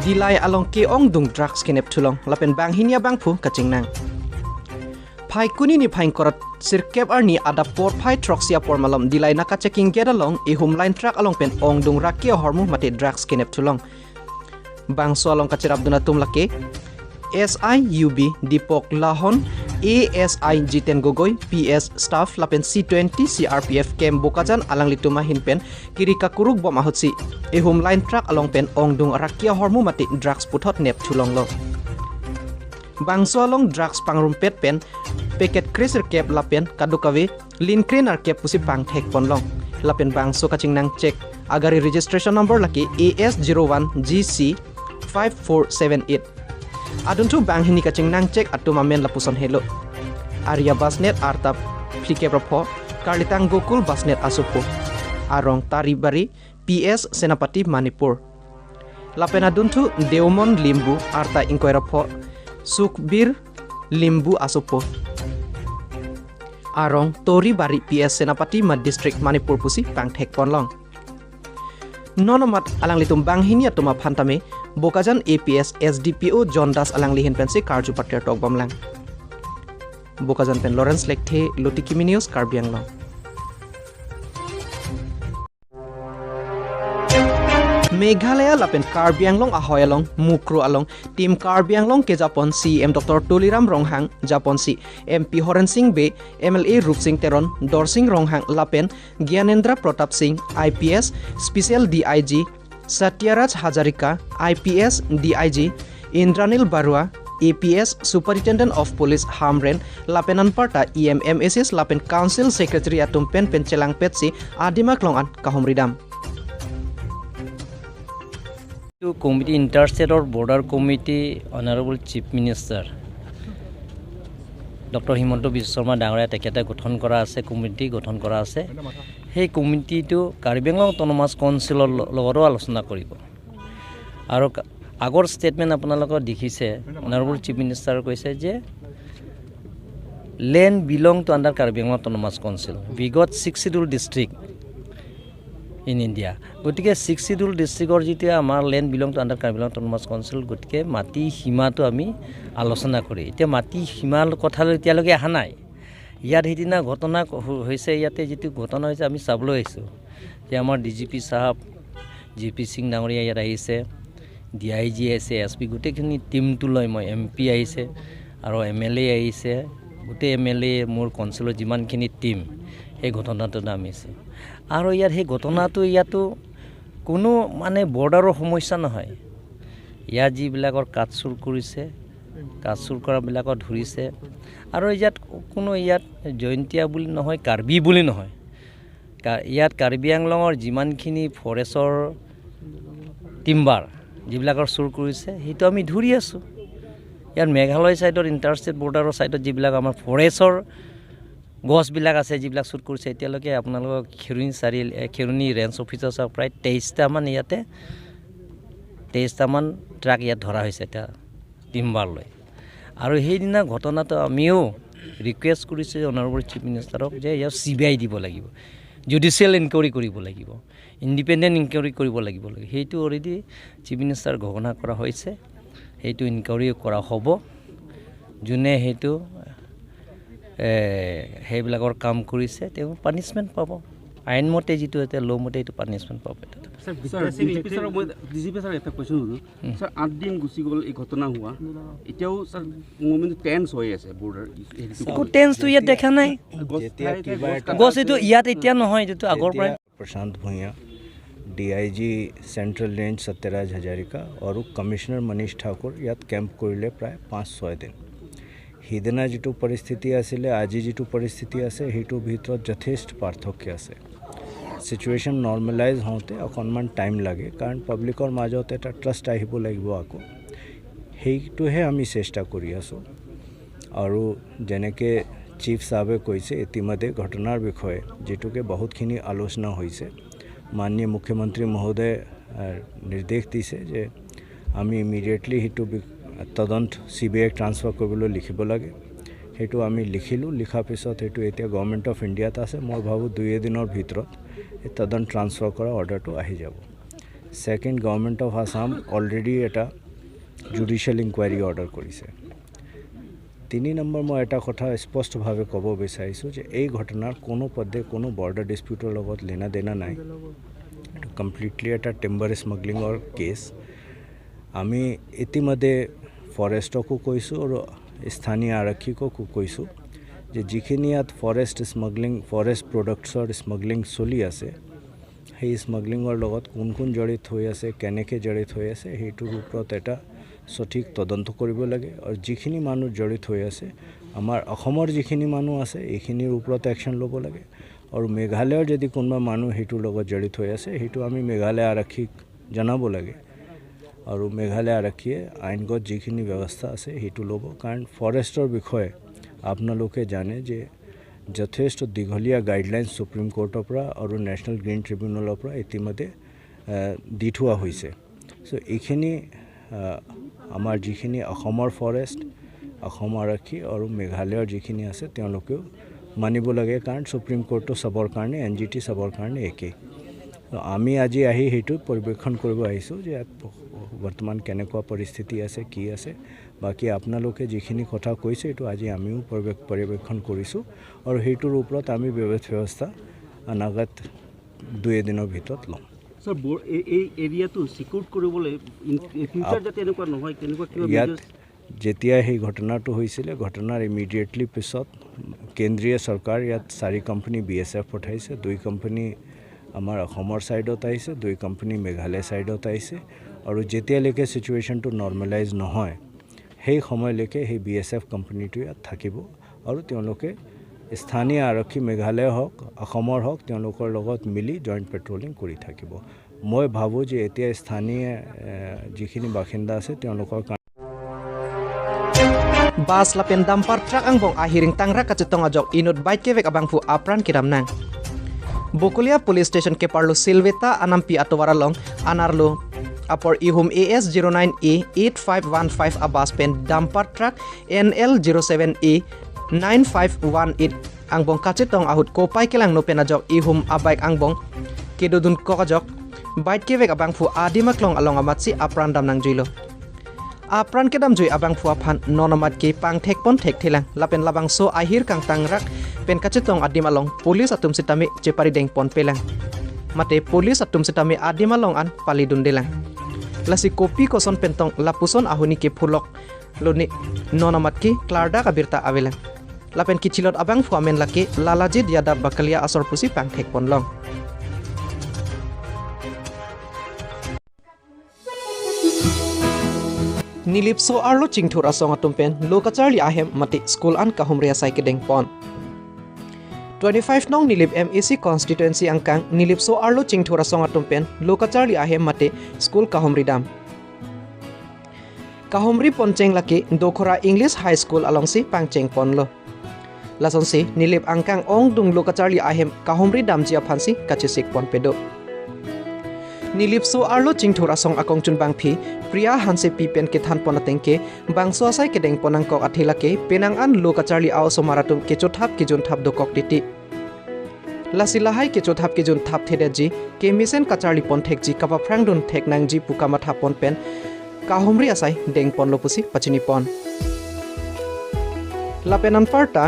dilai along ke ong dung drugs kinep thulong lapen bang hinia bang phu kaching nang phai kuni ni phain korat sirkep arni ada por phai troxia por malom dilai naka checking get along e home line truck along pen ong dung rakia hormu mate drugs kinep thulong bang so along kachirap duna tumlake SIUB Dipok Lahon ASI Jiten Gogoi PS staff lapen C20 CRPF Kem Bokajan alang lituma hinpen kirika kuruk bom ahutsi e home line truck along pen ongdung rakia hormu mati drugs puthot nep thulong lo bangso along drugs pangrumpet pen packet craser cap lapen kadukawe lin craner cap pusi pang thek ponlong lapen bangso kaching nang check agari registration number laki AS01 GC 5478 aduntu bang hini kaching nang check atuma men lapuson helo Arya Basnet Artap Flike Propho Karlitang Gokul Basnet Asupo Arong Taribari PS Senapati Manipur Lapena Duntu Deomon Limbu Arta Inkoirapho Sukbir Limbu Asupo Arong Toribari PS Senapati Mad District Manipur Pusi Pangthek Ponlong Nonomat alang litum bang hinia tuma phantame Bokajan APS SDPO John Das alang lihin pensi Karju Patriar Tok Bamlang Bokajan pen Lawrence Lekthe Loti Kimi News Karbi Anglong Meghalaya lapen Karbi Anglong ahoy along Mukro along Team Karbi Anglong ke Japon CM Dr. Toliram Ronghang Japon si MP Horen Singh Be MLA Rup Singh Teron Dorsing Ronghang lapen Gyanendra Pratap Singh IPS Special DIG Satyaraj Hazarika IPS DIG Indranil Barua APS Superintendent of Police Hamren Lapenan Parta EMMSS Lapen Council Secretary Atum Pen Pencelang Petsi Adima Klongan Kahomridam To Committee Interstate or Border Committee Honorable Chief Minister Dr. Himanto Biswa Sharma Dangria tekete গঠন কৰা আছে committee গঠন কৰা আছে সেই কমিটিটো Karbi Anglong autonomous কাউন্সিলৰ লগতো আলোচনা কৰিব আৰু আগৰ ষ্টেটমেন্ট আপোনালোকৰ দেখিছে অনাৰেবল চিফ মিনিষ্টাৰ কৈছে যে land belong to under Karbi Anglong Autonomous Council we got 6 scheduled district in India গটিকে 6 scheduled district or যেটা আমাৰ land belong to under Karbi Anglong Autonomous Council গটিকে মাটি সীমাটো আমি আলোচনা কৰি এতিয়া মাটি সীমাৰ কথা এতিয়ালৈকে আহা নাই ইয়াত হেদিনা ঘটনা হৈছে ইয়াতে যেটো ঘটনা হৈছে আমি চাবলৈ আহিছো যে আমাৰ ডিজিপি সাহেব জিপি সিং ডাঙৰীয়া ইয়াত আহিছে ডিআইজি আছে এসপি গোটেইখিনি টিমটো লৈ মই এমপি আহিছে আৰু এমএলএ আহিছে গোটেই এমএলএ মোৰ কাউন্সিলৰ যিমানখিনি টিম এই ঘটনাটো নামিছে আৰু ইয়াৰ সেই ঘটনাটো ইয়াতো কোনো মানে বৰ্ডাৰৰ সমস্যা নহয় ইয়াত যিবিলাকৰ কাটচুৰ কৰিছে কাটচুৰ কৰাবিলাকক ধৰিছে আৰু ইয়াত কোনো ইয়াত জয়ন্তীয়া বুলি নহয় কাৰ্বি বুলি নহয় ইয়াত কাৰ্বি আংলঙৰ যিমানখিনি ফৰেষ্টৰ টিম্বাৰ যিবিলাকৰ চুৰ কৰিছে সেইটো আমি ধৰি আছো ইয়াৰ মেঘালয় সাইডৰ ইন্টাৰষ্টেট বৰ্ডাৰৰ সাইডত যিবিলাক আমাৰ ফৰেষ্টৰ গছবিলাক আছে যিবিলাক চুৰ কৰিছে এতিয়ালৈকে আপোনালোকৰ খেৰুনি ৰেঞ্জ অফিচাৰ সব প্ৰায় 23টা মান ইয়াতে 23টা মান ট্ৰাক ইয়াত ধৰা হৈছে এটা টিম্বাৰ লৈ আৰু সেইদিনা ঘটনাটো আমিও ৰিকুৱেষ্ট কৰিছে অনাৰেবল চিফ মিনিষ্টাৰক যে ইয়াৰ সিবিআই দিব লাগিব জুডিশিয়াল ইনকুৱাৰি কৰিব লাগিব ইন্ডিপেন্ডেন্ট ইনকুৱাৰি কৰিব লাগিব সেইটো অলৰেডি চিফ মিনিষ্টাৰ ঘোষণা কৰা হৈছে সেইটো ইনকুৱাৰি কৰা হ'ব জুনে সেইটো হেবিলাকৰ কাম কৰিছে তেওঁ পানিশমেন্ট পাব আইন মতে যেটো এটা ল মতে এটা পানিশমেন্ট পাব স্যার ডিজিপি স্যার এটা কোয়েশ্চন হলো স্যার 8 দিন গুছি গল এই ঘটনা হোৱা এতিয়াও স্যাৰ মোমেন্ট টেন্স হৈ আছে বৰ্ডাৰ কো টেন্স তো ইয়াত দেখা নাই গছ এটো ইয়াত এতিয়া নহয় যেটো আগৰ পৰা Prashant Bhuyan DIG central range Satyaraj Hazarika और कमिश्नर मनीष ठाकुर यात कैम्प करिले प्राय 5-6 दिन हिदिना जिटु परिस्थिति आसिले আজি जिटु परिस्थिति आसे हिटु भितरत যথেষ্ট পাৰ্থক্য আছে সিচুৱেশন নৰ্মালাইজ হওঁতে অকনমান টাইম লাগে কাৰণ পাব্লিকৰ মাজত এটা ট্ৰাষ্ট আহিব লাগিব আকৌ হেইটোহে আমি চেষ্টা কৰি আছো আৰু যেনেকে চিফ সাহেবে কৈছে ইতিমধ্যে ঘটনাৰ বিষয়ে যেটোকে বহুতখিনি আলোচনা হৈছে মাননীয় মুখ্যমন্ত্ৰী মহোদয় নিৰ্দেশ দিছে যে আমি ইমিডিয়েটলি হিটু তদন্ত সিবিআই ট্ৰান্সফাৰ কৰিবলৈ লিখিব লাগে হেতু আমি লিখিলো লিখা পিছত হেতু এতিয়া গভৰ্নমেন্ট অফ ইণ্ডিয়াত আছে মই ভাবো 2 দিনৰ ভিতৰত এই তদন্ত ট্ৰান্সফাৰ কৰা অৰ্ডাৰটো আহি যাব second government of Assam already এটা জুডিশিয়াল ইনকোয়াৰি অৰ্ডাৰ কৰিছে 3 নম্বৰ মই এটা কথা স্পষ্টভাৱে ক'ব বিচাৰিছোঁ যে এই ঘটনাৰ কোনো পদে কোনো বৰ্ডাৰ ডিসপিউটৰ লগত লেনা দেনা নাই এটা কমপ্লিটলি এটা টিম্বাৰ স্মাগলিঙৰ কেছ আমি ইতিমধ্যে ফৰেষ্টকো কৈছোঁ আৰু স্থানীয় আৰক্ষীকো কৈছোঁ যে যিখিনি ইয়াত ফৰেষ্ট স্মাগলিং ফৰেষ্ট প্ৰডাক্টছৰ স্মাগলিং চলি আছে সেই স্মাগলিঙৰ লগত কোন কোন জড়িত হৈ আছে কেনেকৈ জড়িত হৈ আছে সেইটোৰ ওপৰত এটা সঠিক তদন্ত কৰিব লাগে আৰু যিখিনি মানুহ জড়িত হৈ আছে আমাৰ অসমৰ যিখিনি মানুহ আছে এইখিনিৰ ওপৰত একশ্যন ল'ব লাগে আৰু মেঘালয়ৰ যদি কোনোবা মানুহ সেইটোৰ লগত জড়িত হৈ আছে সেইটো আমি মেঘালয় আৰক্ষীক জনাব লাগে আৰু মেঘালয় আৰক্ষীয়ে আইনগত যিখিনি ব্যৱস্থা আছে সেইটো ল'ব কাৰণ ফৰেষ্টৰ বিষয়ে আপোনালোকে জানে যে যথেষ্ট দীঘলীয়া গাইডলাইন্স সুপ্ৰিম কোৰ্টৰ পৰা আৰু নেশ্যনেল গ্ৰীণ ট্ৰিবিউনেলৰ পৰা ইতিমধ্যে দি থোৱা হৈছে সো এইখিনি আমাৰ যিখিনি অসমৰ ফৰেষ্ট অসম আৰক্ষী আৰু মেঘালয়ৰ যিখিনি আছে তেওঁলোকেও মানিব লাগে কাৰণ সুপ্ৰিম কোৰ্টটো সবৰ কাৰণে এনজিটি সবৰ কাৰণে একেই আমি আজি আহি সেইটো পৰ্যবেক্ষণ কৰিব আহিছোঁ যে বৰ্তমান কেনেকুৱা পৰিস্থিতি আছে কি আছে বাকি আপোনালোকে যিখিনি কথা কৈছে এইটো আজি আমিও পৰ্যবেক্ষণ কৰিছোঁ আৰু সেইটোৰ ওপৰত আমি ব্যৱস্থা অনাগত 2 দিনৰ ভিতৰত ল'ম স্যাৰ এই এৰিয়াটো সিকিউৰ কৰিবলৈ ফিউচাৰ যাতে এনেকুৱা নহয় কেনেকুৱা কিবা ইয়াত যেতিয়া সেই ঘটনাটো হৈছিলে ঘটনাৰ ইমিডিয়েটলি পিছত কেন্দ্ৰীয় চৰকাৰ ইয়াত 4 কোম্পানী বিএসএফ পঠাইছে 2 কোম্পানী আমাৰ অসমৰ সাইডত আহিছে 2 কোম্পানী মেঘালয় সাইডত আহিছে আৰু যেতিয়ালৈকে সিচুৱেশ্যনটো নৰ্মেলাইজ নহয় সেই সময়লৈকে সেই বিএসএফ কোম্পানীটো ইয়াত থাকিব আৰু তেওঁলোকে স্থানীয় আৰক্ষী মেঘালয় হওক অসমৰ হওক তেওঁলোকৰ লগত মিলি জইণ্ট পেট্ৰলিং কৰি থাকিব মই ভাবোঁ যে এতিয়া স্থানীয় যিখিনি বাসিন্দা আছে তেওঁলোকৰ Bas lapen dampar trak angbong ahiring tangra kacetong ajok inut bait kevek abangfu apran kiram nang. Bokulia police station ke parlo Silveta anampi atowaralong anarlo apor ihum AS 09A 8515 abas pen dampar truck NL 07A 9518 angbong kacetong ahut kopai kelang no penajok ihum abaik angbong kedodun kokajok bait kevek abangfu adimaklong along amatsi apran dam nang juilo. Apran kedam jui abang fuaphan nonomat ke pang thek pon thek thelang lapen labang so ahir kang tangrak pen kacetong adimalong police atum sitame chepari deng pon pelang mate police atum sitame adimalong an pali dundelang lasi kopi koson pentong lapuson ahuni ke phulok loni nonomat ke klarda kabirta avelang lapen kichilot abang fuamen lake lalaji diada bakalia asor pusi pang thek pon long Nilipso arlo chingthur asong atumpen lokacharli ahem mati school an kahumria sai kedeng pon 25 nong nilip MEC constituency angkang nilipso arlo chingthur asong atumpen lokacharli ahem mati school kahumri dam kahumri poncheng laki dokhora English high school alongsi pangcheng ponlo lasonsi nilip angkang ong dung lokacharli ahem kahumri dam jia phansi kachisik pon pedo Nilipso arlo chingthur asong akong chun bangphi Priya hanse pipen ke than ponatengke bangso asai kedeng ponang kok athilake penang an lokacharli ao somaratum ke chothap ki jun thap dokok titi lasilahai ke chothap ki jun thap thedaji ke misen kacharli pon thekji kapa frangdun theknangji pukama thap pon pen kahumri asai deng pon lopusi pachini pon lapenan parta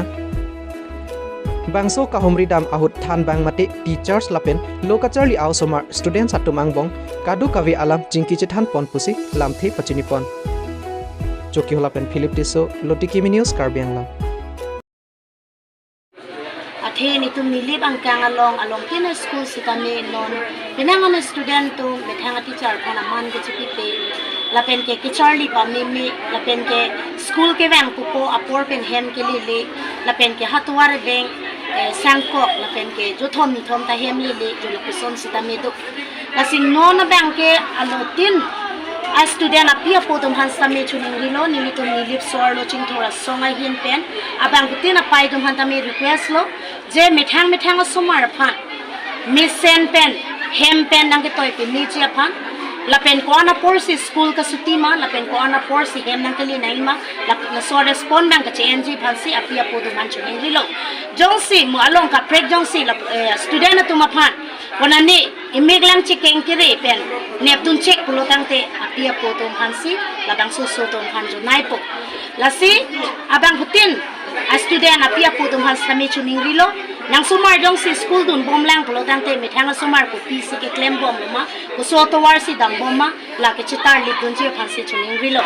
Bangso kahumri dam ahut than bang mate teachers lapen lokacharli ao somar students atumang bong kadu kavi alam jingki chethan pon pusi lamthi pachini pon choki holapen Philip Tiso Loti Kimi News Karbi Anglong athe ni tum nilip angkang along kena school sitame non pinangan student tu methanga teacher phana man ke chipite lapen ke Charlie pa mimi lapen ke school ke bang pupo apor pen hem ke lili lapen ke hatwar beng sangkok lapen ke jothom thom ta hem lili jo location sitame do kasing non bang ke alotin a student apia potom hansame chuning rilo nilitum nilip sorlo chingthora songa hin pen abang tin apai dum hantame request lo je methang somar phan misen pen hem pen nang ke toy pe niche phan lapen ko ana porsi school ka suti ma lapen ko ana porsi hem nang kali nai ma la so respond bang ka change phansi apia podum han chuning rilo jongsi mo along ka prek jongsi student tu ma phan วันนี้อิมิกลังชิคเก้งกิริเป็นเนบตุนเช็คปุโรตังเตอภิยาโปตมพันสิละบังสุโซตมพันจุนายปกละสิอาบังพุตินอาสตูเดนอภิยาโปตมพันสมิชุนิงริโลนางสุมาร์ดงสิสคูลดุนบอมแรงปุโรตังเตมิทางสุมาร์กุปีสิเกเคลมบอมมากุโซตวาร์สิดังบอมมาละเกชิตาร์ลิดุนเจียพันสิชุนิงริโล